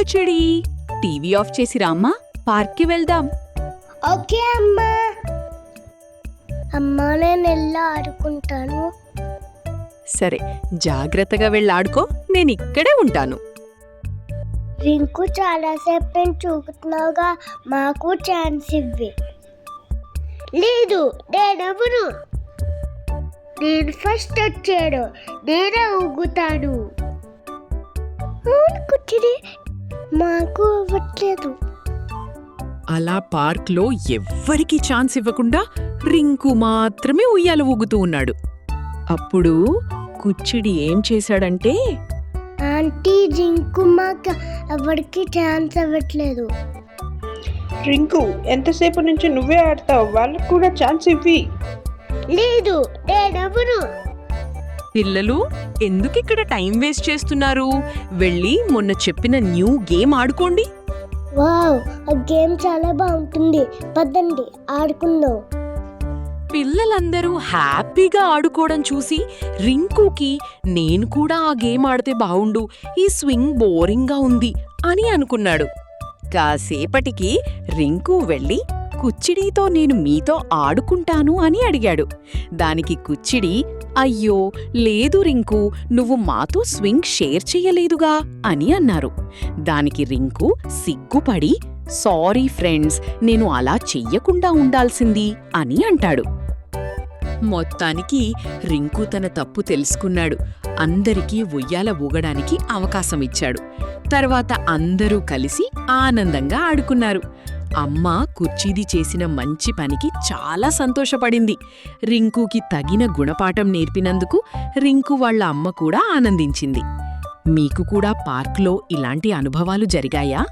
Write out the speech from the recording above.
కుచిడి, TV off చేసి రామ్మా, పార్క్కి వెళ్దాం. ఓకే అమ్మా. అమ్మా నేను వెళ్ళి ఆడుకుంటాను. సరే, జాగ్రత్తగా వెళ్ళాడుకో, నేనిక్కడే ఉంటాను. రింకు చాలాసేపు నేను చూపుతున్నావుగా, మాకు ఛాన్స్ ఇవ్వి. లేదు, నేనెవరు? నేను ఫస్ట్ వచ్చాను, నేనే ఊగుతాను. అవును కుచ్చిడి, మాకు ఇవ్వట్లేదు. అలా పార్క్లో ఎవ్వరికీ ఛాన్స్ ఇవ్వకుండా రింకు మాత్రమే ఉయ్యాల ఊగుతూ ఉన్నాడు. అప్పుడు కుచ్చిడి ఏం చేశాడంటే, ఆంటీ రింకు మాకు ఎవరికి ఛాన్స్ ఇవ్వట్లేదు. రింకు, ఎంతసేపు నుంచి నువ్వే ఆడతావు, వాళ్ళకు కూడా ఛాన్స్ ఇవ్వి. లేదు, నేనెవరు? పిల్లలు ఎందుకిక్కడ టైం వేస్ట్ చేస్తున్నారు? వెళ్ళి మొన్న చెప్పిన న్యూ గేమ్ ఆడుకోండి. వావ్, ఆ గేమ్ చాలా బాగుంటుంది, పదండి ఆడుకుందాం. పిల్లలందరూ హ్యాపీగా ఆడుకోవడం చూసి రింకుకి నేను కూడా ఆ గేమ్ ఆడితే బావుండు, ఈ స్వింగ్ బోరింగ్గా ఉంది అని అనుకున్నాడు. కాసేపటికి రింకు వెళ్ళి కుచ్చిడితో నేను మీతో ఆడుకుంటాను అని అడిగాడు. దానికి కుచ్చిడి, అయ్యో లేదు రింకు, నువ్వు మాతో స్వింగ్ షేర్ చెయ్యలేదుగా అని అన్నారు. దానికి రింకు సిగ్గుపడి, సారీ ఫ్రెండ్స్, నేను అలా చెయ్యకుండా ఉండాల్సింది అని అంటాడు. మొత్తానికి రింకు తన తప్పు తెలుసుకున్నాడు. అందరికీ ఉయ్యాల ఊగడానికి అవకాశం ఇచ్చాడు. తర్వాత అందరూ కలిసి ఆనందంగా ఆడుకున్నారు. అమ్మ కుర్చీది చేసిన మంచి పనికి చాలా సంతోషపడింది. రింకుకి తగిన గుణపాఠం నేర్పినందుకు రింకు వాళ్ళ అమ్మ కూడా ఆనందించింది. మీకు కూడా పార్క్లో ఇలాంటి అనుభవాలు జరిగాయా?